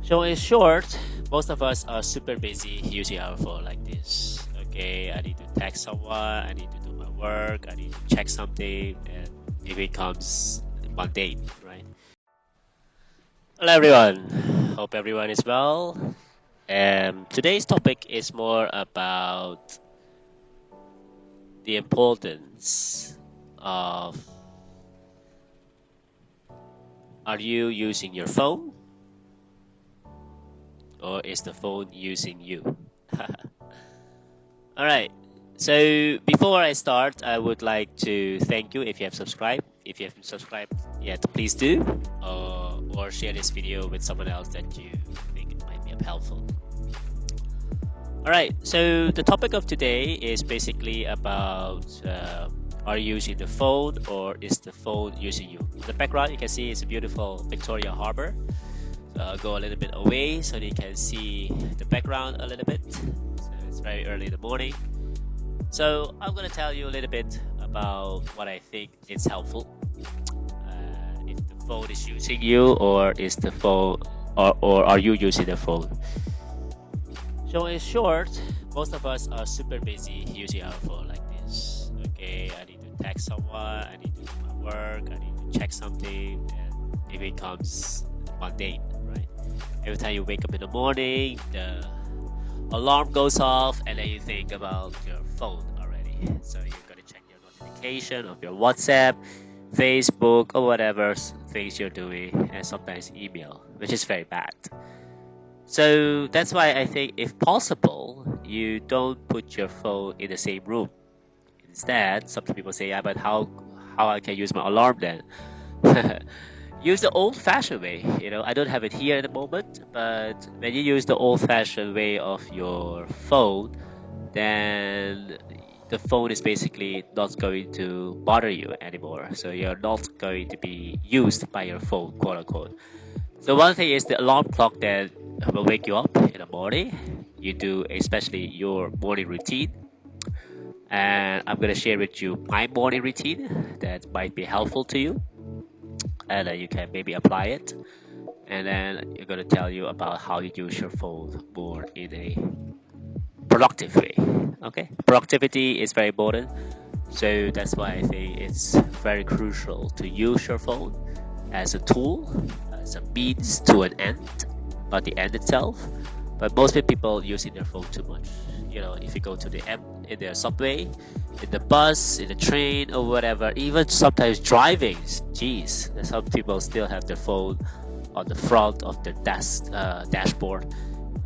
So in short, most of us are super busy using our phone like this. Okay, I need to text someone, I need to do my work, I need to check something, and it becomes mundane, right? Hello everyone, hope everyone is well. Today's topic is more about the importance of are you using your phone or is the phone using you? All right. So before I start, I would like to thank you if you have subscribed. If you haven't subscribed yet, please do, or share this video with someone else that you think it might be helpful. All right. So the topic of today is basically about are you using the phone or is the phone using you? In the background, you can see it's a beautiful Victoria Harbor. So I'll go a little bit away so that you can see the background a little bit. So it's very early in the morning. So I'm going to tell you a little bit about what I think is helpful. If the phone is using you or is the phone or are you using the phone? So in short, most of us are super busy using our phone like this. Okay, I need to text someone, I need to do my work, I need to check something, and it becomes mundane, right? Every time you wake up in the morning, the alarm goes off and then you think about your phone already. So you're gonna check your notification of your WhatsApp, Facebook, or whatever things you're doing, and sometimes email, which is very bad. So that's why I think if possible, you don't put your phone in the same room. Instead, some people say, yeah, but how I can use my alarm then? Use the old-fashioned way. I don't have it here at the moment, but when you use the old-fashioned way of your phone, then the phone is basically not going to bother you anymore. So you're not going to be used by your phone, quote unquote. So one thing is the alarm clock that will wake you up in the morning. You do especially your morning routine. And I'm going to share with you my morning routine that might be helpful to you. And then you can maybe apply it. And then you're going to tell you about how you use your phone more in a productive way. Okay, productivity is very important, so that's why I think it's very crucial to use your phone as a tool, as a means to an end, not the end itself. But most people using their phone too much. If you go to the in the subway, in the bus, in the train, or whatever, even sometimes driving. Geez, some people still have their phone on the front of their dashboard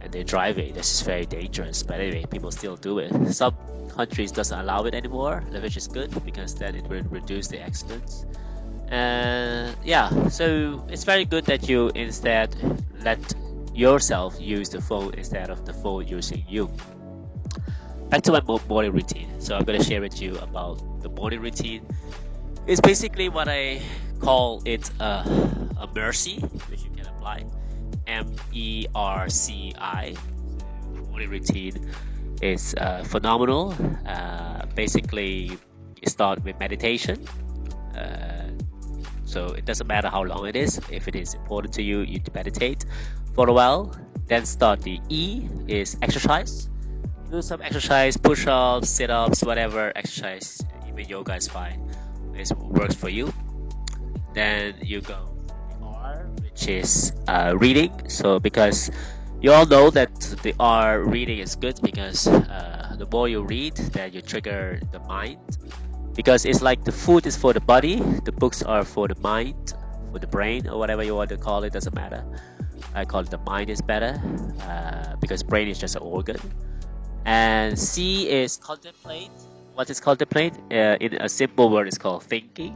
and they're driving. This is very dangerous, but anyway, people still do it. Some countries doesn't allow it anymore, which is good because then it will reduce the accidents. And yeah, so it's very good that you instead let yourself use the phone instead of the phone using you. Back to my morning routine. So I'm going to share with you about the morning routine. It's basically what I call it a mercy, which you can apply. MERCI. Morning routine is phenomenal. Basically, you start with meditation. So it doesn't matter how long it is. If it is important to you, you meditate for a while. Then start the E is exercise. Do some exercise, push-ups, sit-ups, whatever exercise. Even yoga is fine. It works for you. Then you go R, which is reading. So because you all know that the R reading is good because the more you read, then you trigger the mind. Because it's like the food is for the body, the books are for the mind, for the brain, or whatever you want to call it, doesn't matter. I call it the mind is better because brain is just an organ. And C is contemplate. What is contemplate? In a simple word, it's called thinking.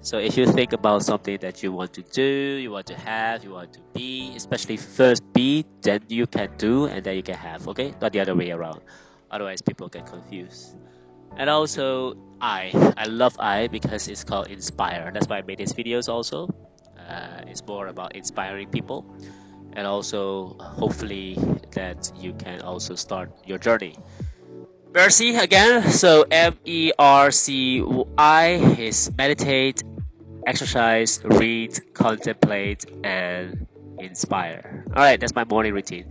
So if you think about something that you want to do, you want to have, you want to be, especially first be, then you can do, and then you can have, okay? Not the other way around. Otherwise, people get confused. And also, I love I because it's called inspire. That's why I made these videos also. It's more about inspiring people. And also, hopefully, that you can also start your journey. Mercy again. So MERCI is meditate, exercise, read, contemplate, and inspire. All right, that's my morning routine.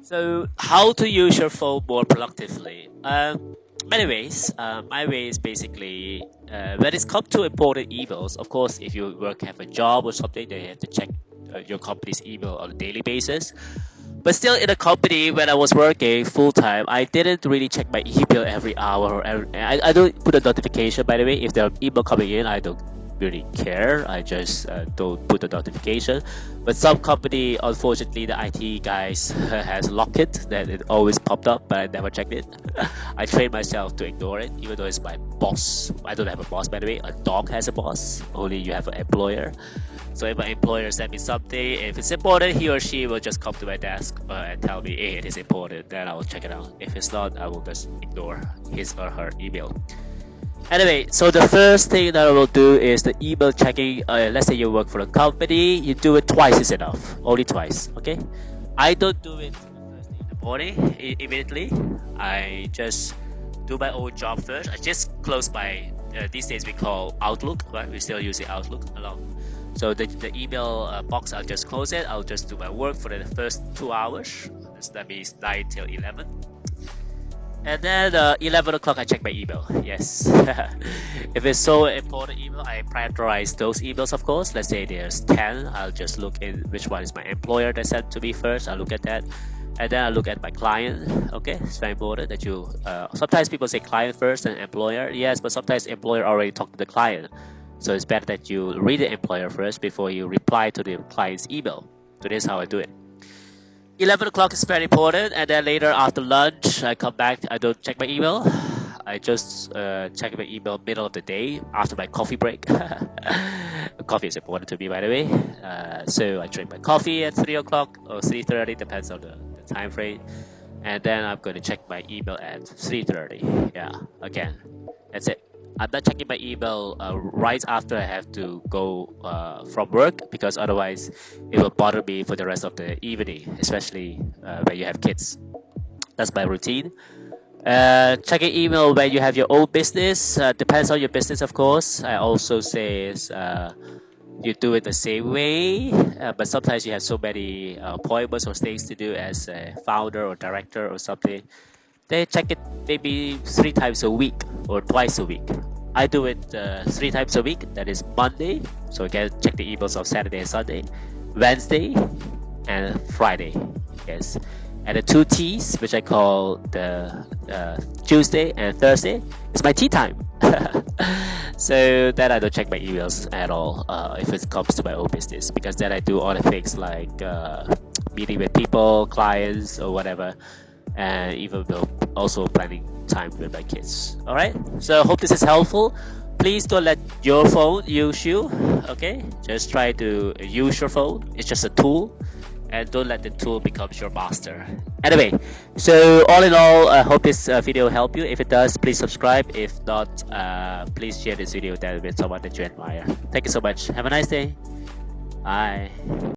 So, how to use your phone more productively? Many ways. My way is basically when it's come to important emails. Of course, if you have a job or something, then you have to check your company's email on a daily basis. But still, in a company when I was working full time, I didn't really check my email every hour or I don't put a notification. By the way, if there are email coming in, I don't really care. I just don't put a notification. But some company, unfortunately, the IT guys has locked it that it always popped up, but I never checked it. I trained myself to ignore it, even though it's my boss. I don't have a boss, by the way. A dog has a boss. Only you have an employer. So if my employer sent me something, if it's important, he or she will just come to my desk and tell me, hey, it is important. Then I will check it out. If it's not, I will just ignore his or her email. Anyway, so the first thing that I will do is the email checking. Let's say you work for a company, you do it twice is enough. Only twice, okay? I don't do it first thing in the morning immediately. I just do my own job first. I just close my, these days we call Outlook, right? We still use the Outlook along. So the email box, I'll just close it. I'll just do my work for the first 2 hours. That means 9 till 11. And then 11 o'clock, I check my email. Yes. If it's so important email, I prioritize those emails, of course. Let's say there's 10. I'll just look in which one is my employer that sent to me first. I'll look at that. And then I look at my client. Okay, it's very important that you... sometimes people say client first and employer. Yes, but sometimes employer already talked to the client. So it's better that you read the employer first before you reply to the client's email. So this is how I do it. 11 o'clock is very important, and then later after lunch, I come back. I don't check my email. I just check my email middle of the day after my coffee break. Coffee is important to me, by the way. So I drink my coffee at 3 o'clock or 3:30, depends on the time frame. And then I'm going to check my email at 3:30. Yeah, again, that's it. I'm not checking my email right after I have to go from work, because otherwise it will bother me for the rest of the evening, especially when you have kids. That's my routine. Checking email when you have your own business depends on your business, of course. I also say you do it the same way, but sometimes you have so many appointments or things to do as a founder or director or something. They check it maybe 3 times a week or twice a week. I do it 3 times a week. That is Monday, so I can check the emails of Saturday and Sunday, Wednesday, and Friday. Yes, and the 2 T's, which I call the Tuesday and Thursday, is my tea time. So then I don't check my emails at all if it comes to my own business, because then I do other things like meeting with people, clients, or whatever. And even though also planning time with my kids. All right, so hope this is helpful. Please don't let your phone use you. Okay, just try to use your phone. It's just a tool, and don't let the tool become your master. Anyway, so all in all, I hope this video helped you. If it does, please subscribe. If not, please share this video with someone that you admire. Thank you so much. Have a nice day. Bye.